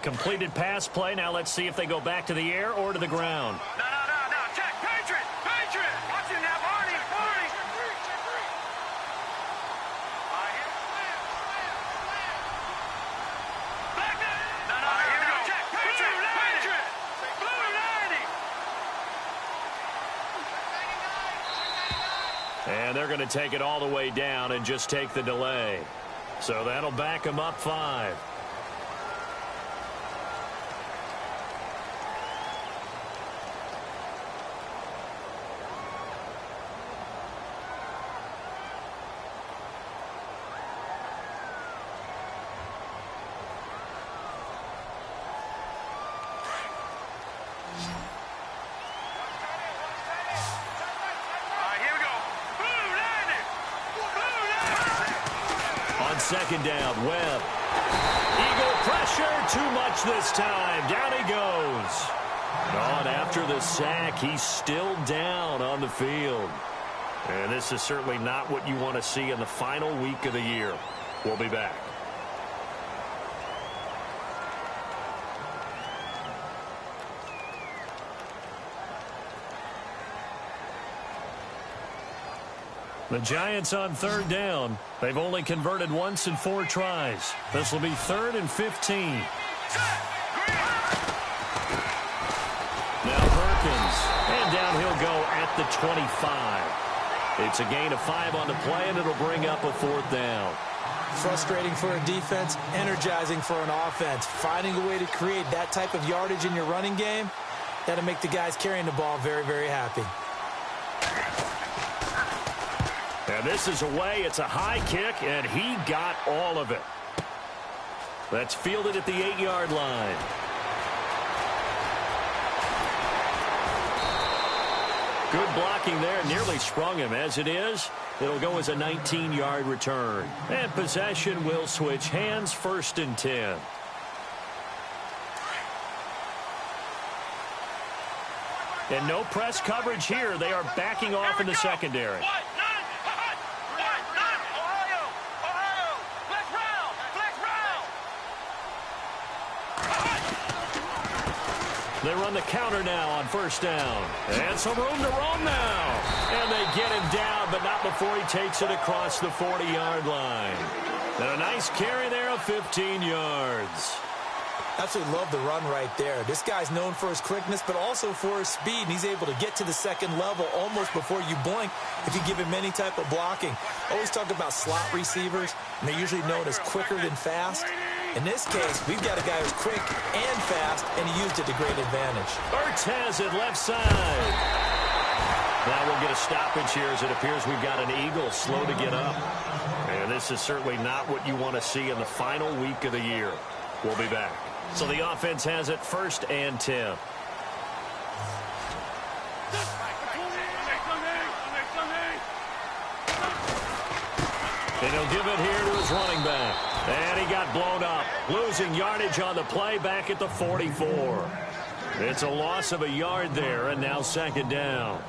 [SPEAKER 2] Completed pass play. Now let's see if they go back to the air or to the ground.
[SPEAKER 4] No. Check. Patriot. Watch it now, Barney. Back there. No. Here we go. Check. Patriot. Blue 90.
[SPEAKER 2] And they're going to take it all the way down and just take the delay. So that'll back them up 5. Second down, Webb. Eagle pressure, too much this time. Down he goes. And after the sack, he's still down on the field. And this is certainly not what you want to see in the final week of the year. We'll be back. The Giants on third down. They've only converted once in 4 tries. This will be 3rd and 15. Now Perkins. And down he'll go at the 25. It's a gain of 5 on the play, and it'll bring up a 4th down.
[SPEAKER 3] Frustrating for a defense, energizing for an offense. Finding a way to create that type of yardage in your running game, that'll make the guys carrying the ball very, very happy.
[SPEAKER 2] And this is away. It's a high kick, and he got all of it. That's fielded at the 8-yard line. Good blocking there. Nearly sprung him. As it is, it'll go as a 19-yard return. And possession will switch hands, 1st and 10. And no press coverage here. They are backing off in the secondary. They run the counter now on first down. And some room to roam now. And they get him down, but not before he takes it across the 40-yard line. And a nice carry there of 15 yards.
[SPEAKER 3] Absolutely love the run right there. This guy's known for his quickness, but also for his speed. And he's able to get to the second level almost before you blink if you give him any type of blocking. Always talk about slot receivers, and they're usually known as quicker than fast. In this case, we've got a guy who's quick and fast, and he used it to great advantage.
[SPEAKER 2] Ertz has it left side. Now we'll get a stoppage here as it appears we've got an Eagle slow to get up. And this is certainly not what you want to see in the final week of the year. We'll be back. So the offense has it 1st and 10. And he'll give it here to his running back. And he got blown up. Losing yardage on the play back at the 44. It's a loss of a yard there, and now 2nd down.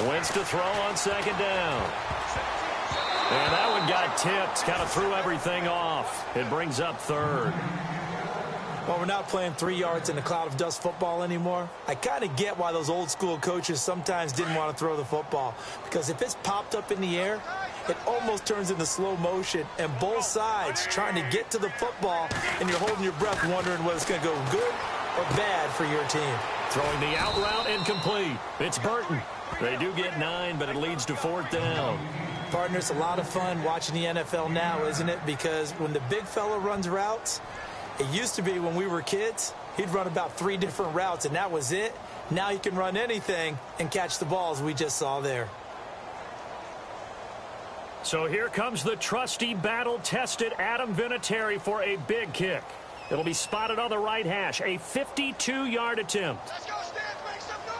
[SPEAKER 2] Wentz to throw on 2nd down. And that one got tipped. Kind of threw everything off. It brings up 3rd.
[SPEAKER 3] Well, we're not playing 3 yards in a cloud of dust football anymore. I kind of get why those old school coaches sometimes didn't want to throw the football. Because if it's popped up in the air, it almost turns into slow motion. And both sides trying to get to the football, and you're holding your breath wondering whether it's going to go good or bad for your team.
[SPEAKER 2] Throwing the out route incomplete. It's Burton. They do get 9, but it leads to 4th down.
[SPEAKER 3] Partner, it's a lot of fun watching the NFL now, isn't it? Because when the big fella runs routes, It used to be when we were kids, he'd run about 3 different routes, and that was it. Now he can run anything and catch the balls we just saw there.
[SPEAKER 2] So here comes the trusty, battle-tested Adam Vinatieri for a big kick. It'll be spotted on the right hash, a 52-yard attempt.
[SPEAKER 4] Let's go, Stans, make some noise!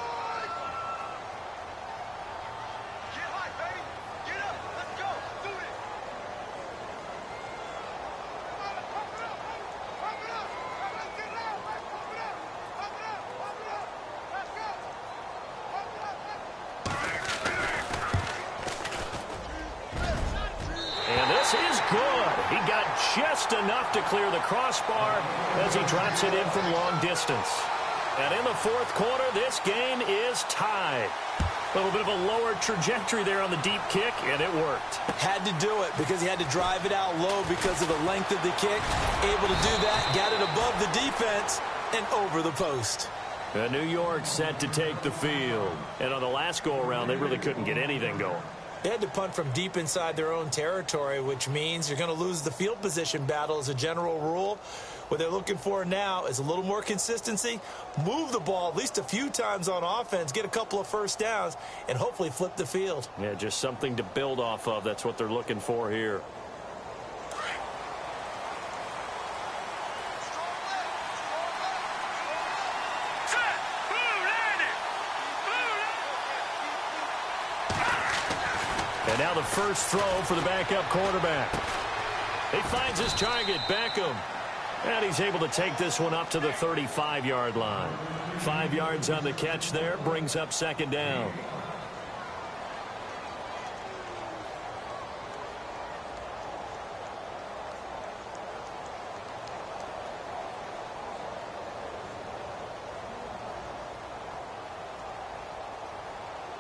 [SPEAKER 4] Get high, baby. Get up. Let's go. Do it. Pump it up. Pump it up. Let's get loud. Pump it up. Pump it up. Pump it up. Let's go. Pump it up.
[SPEAKER 2] And this is good. He got just enough to clear the crossbar as he drops it in from long distance. And in the fourth quarter, this game is tied. A little bit of a lower trajectory there on the deep kick, and it worked.
[SPEAKER 3] Had to do it because he had to drive it out low because of the length of the kick. Able to do that, got it above the defense and over the post.
[SPEAKER 2] And New York set to take the field. And on the last go-around, they really couldn't get anything going.
[SPEAKER 3] They had to punt from deep inside their own territory, which means you're going to lose the field position battle as a general rule. What they're looking for now is a little more consistency, move the ball at least a few times on offense, get a couple of first downs, and hopefully flip the field.
[SPEAKER 2] Yeah, just something to build off of. That's what they're looking for here. And now the first throw for the backup quarterback. He finds his target, Beckham. And he's able to take this one up to the 35-yard line. 5 yards on the catch there, brings up second down.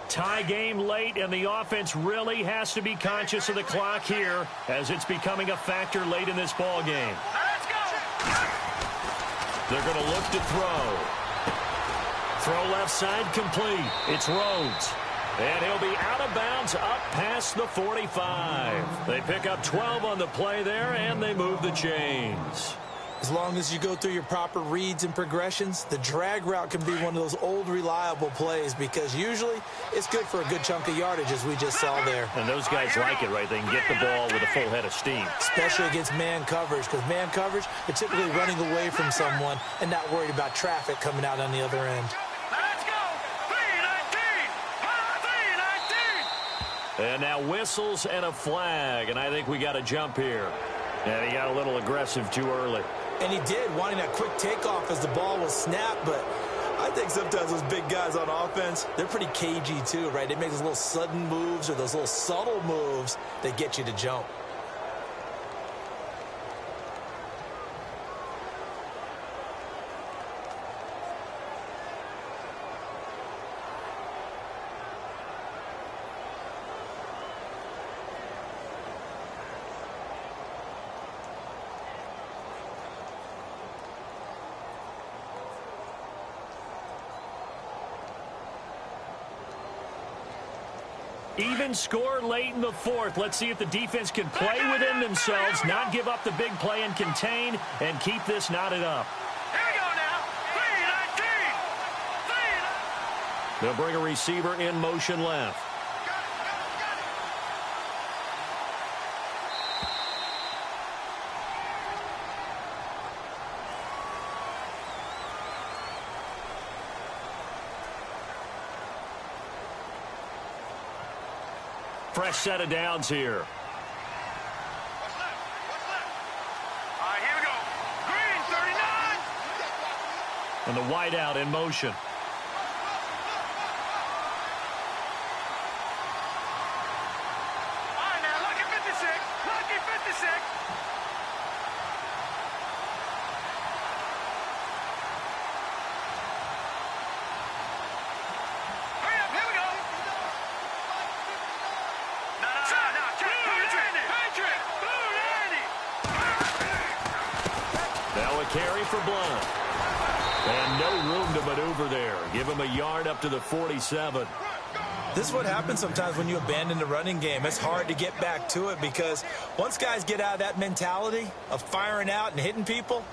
[SPEAKER 2] Tie game late, and the offense really has to be conscious of the clock here as it's becoming a factor late in this ball game.
[SPEAKER 4] Let's go.
[SPEAKER 2] They're going to look to throw. Throw left side complete. It's Rhodes. And he'll be out of bounds up past the 45. They pick up 12 on the play there, and they move the chains.
[SPEAKER 3] As long as you go through your proper reads and progressions, the drag route can be one of those old reliable plays because usually it's good for a good chunk of yardage as we just saw there.
[SPEAKER 2] And those guys like it, right? They can get the ball with a full head of steam.
[SPEAKER 3] Especially against man coverage because man coverage, they're typically running away from someone and not worried about traffic coming out on the other end.
[SPEAKER 4] Let's go. 3-19. 3-19.
[SPEAKER 2] And now whistles and a flag, and I think we got a jump here. And he got a little aggressive too early.
[SPEAKER 3] And he did, wanting that quick takeoff as the ball was snapped. But I think sometimes those big guys on offense, they're pretty cagey too, right? They make those little sudden moves or those little subtle moves that get you to jump.
[SPEAKER 2] Even score late in the fourth. Let's see if the defense can play within themselves, not give up the big play and contain, and keep this knotted up.
[SPEAKER 4] Here we go now. 3-19.
[SPEAKER 2] They'll bring a receiver in motion left. Fresh set of downs here.
[SPEAKER 4] What's left? What's left? All right, here we go. Green, 39.
[SPEAKER 2] And the wideout in motion.
[SPEAKER 4] All right, now, lucky 56. Lucky 56. Hurry up, here we go. No. Patrick.
[SPEAKER 2] Now a carry for Blount. And no room to maneuver there. Give him a yard up to the 47.
[SPEAKER 3] This is what happens sometimes when you abandon the running game. It's hard to get back to it because once guys get out of that mentality of firing out and hitting people,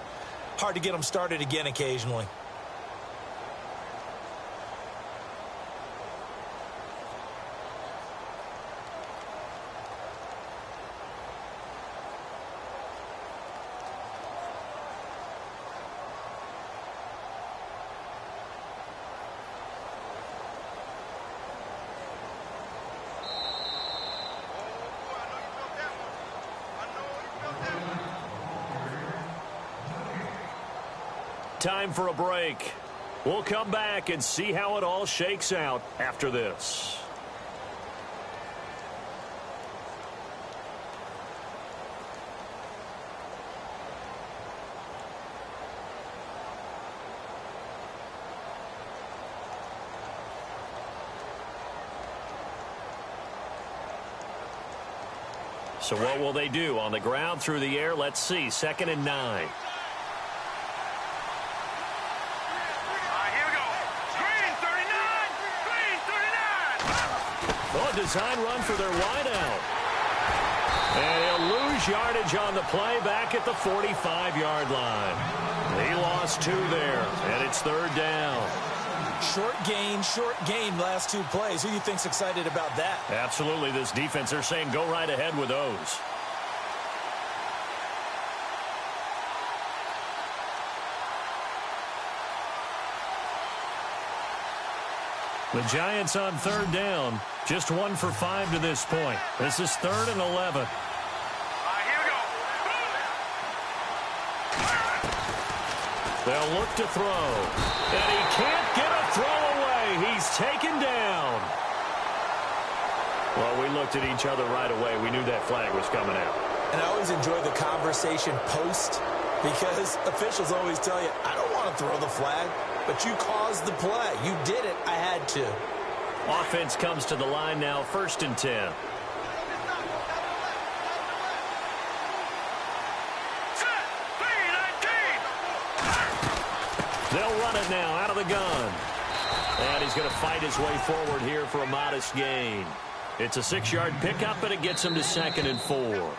[SPEAKER 3] Hard to get them started again occasionally.
[SPEAKER 2] Time for a break. We'll come back and see how it all shakes out after this. So what will they do? On the ground, through the air? Let's see. 2nd and 9. Design run for their wideout. And he'll lose yardage on the play back at the 45-yard line. He lost 2 there, and it's 3rd down.
[SPEAKER 3] Short gain last 2 plays. Who do you think's excited about that?
[SPEAKER 2] Absolutely. This defense, they're saying go right ahead with those. The Giants on 3rd down. Just 1 for 5 to this point. This is 3rd and 11.
[SPEAKER 4] Here we go.
[SPEAKER 2] They'll look to throw. And he can't get a throw away. He's taken down. Well, we looked at each other right away. We knew that flag was coming out.
[SPEAKER 3] And I always enjoy the conversation post because officials always tell you, I don't want to throw the flag. But you caused the play. You did it. I had to.
[SPEAKER 2] Offense comes to the line now, 1st and 10. They'll run it now out of the gun. And he's going to fight his way forward here for a modest gain. It's a 6-yard pickup, and it gets him to 2nd and 4.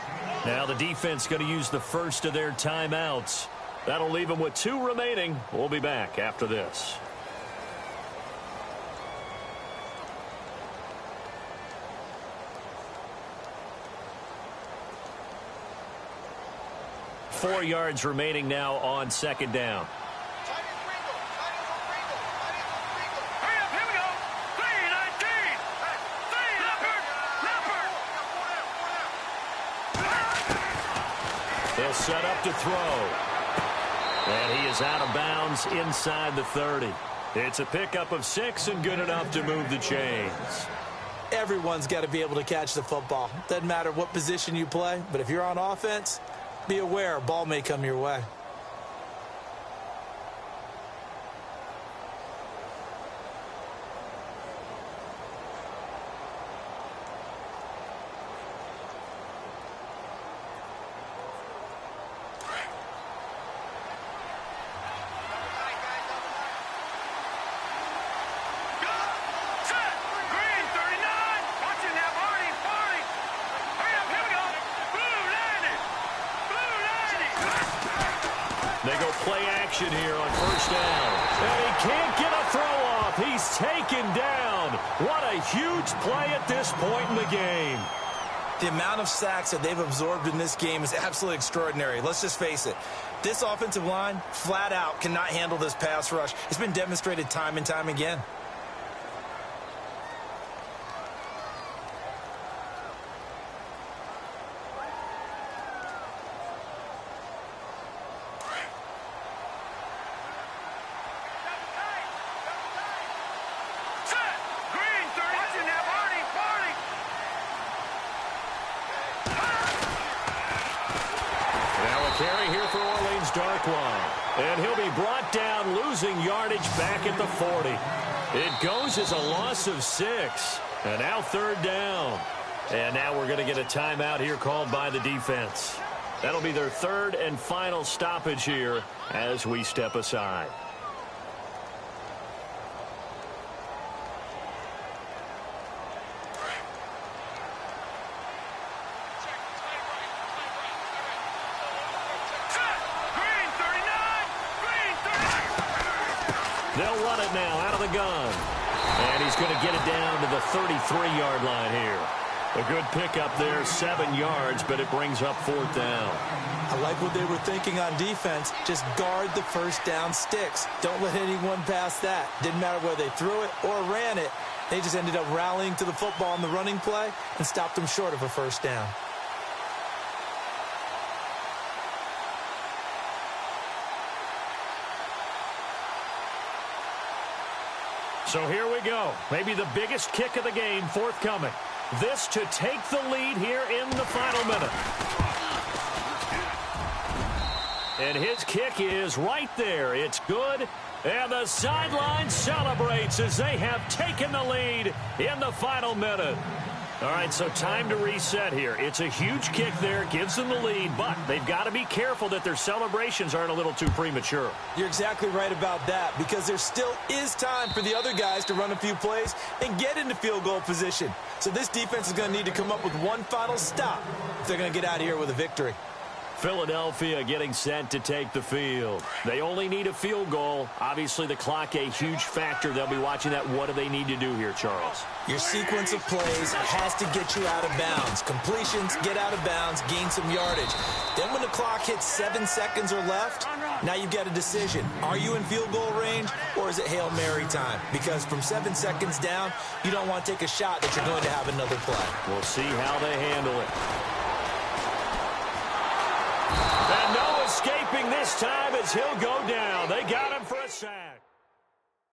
[SPEAKER 2] Now the defense going to use the first of their timeouts. That'll leave them with 2 remaining. We'll be back after this. Four yards remaining now on 2nd down. They'll set up to throw. And he is out of bounds inside the 30. It's a pickup of 6 and good enough to move the chains.
[SPEAKER 3] Everyone's got to be able to catch the football. Doesn't matter what position you play, but if you're on offense, be aware a ball may come your way.
[SPEAKER 2] They go play action here on 1st down. And he can't get a throw off. He's taken down. What a huge play at this point in the game.
[SPEAKER 3] The amount of sacks that they've absorbed in this game is absolutely extraordinary. Let's just face it. This offensive line, flat out, cannot handle this pass rush. It's been demonstrated time and time again.
[SPEAKER 2] Carry here for Orleans Darkwa. And he'll be brought down, losing yardage back at the 40. It goes as a loss of 6. And now 3rd down. And now we're going to get a timeout here called by the defense. That'll be their 3rd and final stoppage here as we step aside. They'll run it now out of the gun. And he's going to get it down to the 33-yard line here. A good pickup there, 7 yards, but it brings up 4th down.
[SPEAKER 3] I like what they were thinking on defense. Just guard the first down sticks. Don't let anyone pass that. Didn't matter whether they threw it or ran it. They just ended up rallying to the football on the running play and stopped them short of a first down.
[SPEAKER 2] So here we go. Maybe the biggest kick of the game forthcoming. This to take the lead here in the final minute. And his kick is right there. It's good. And the sideline celebrates as they have taken the lead in the final minute. All right, so time to reset here. It's a huge kick there, gives them the lead, but they've got to be careful that their celebrations aren't a little too premature.
[SPEAKER 3] You're exactly right about that, because there still is time for the other guys to run a few plays and get into field goal position. So this defense is going to need to come up with one final stop if they're going to get out of here with a victory.
[SPEAKER 2] Philadelphia getting set to take the field. They only need a field goal. Obviously, the clock a huge factor. They'll be watching that. What do they need to do here, Charles?
[SPEAKER 3] Your sequence of plays has to get you out of bounds. Completions, get out of bounds, gain some yardage. Then when the clock hits 7 seconds or left, now you've got a decision. Are you in field goal range, or is it Hail Mary time? Because from 7 seconds down, you don't want to take a shot that you're going to have another play.
[SPEAKER 2] We'll see how they handle it. And no escaping this time as he'll go down. They got him for a sack.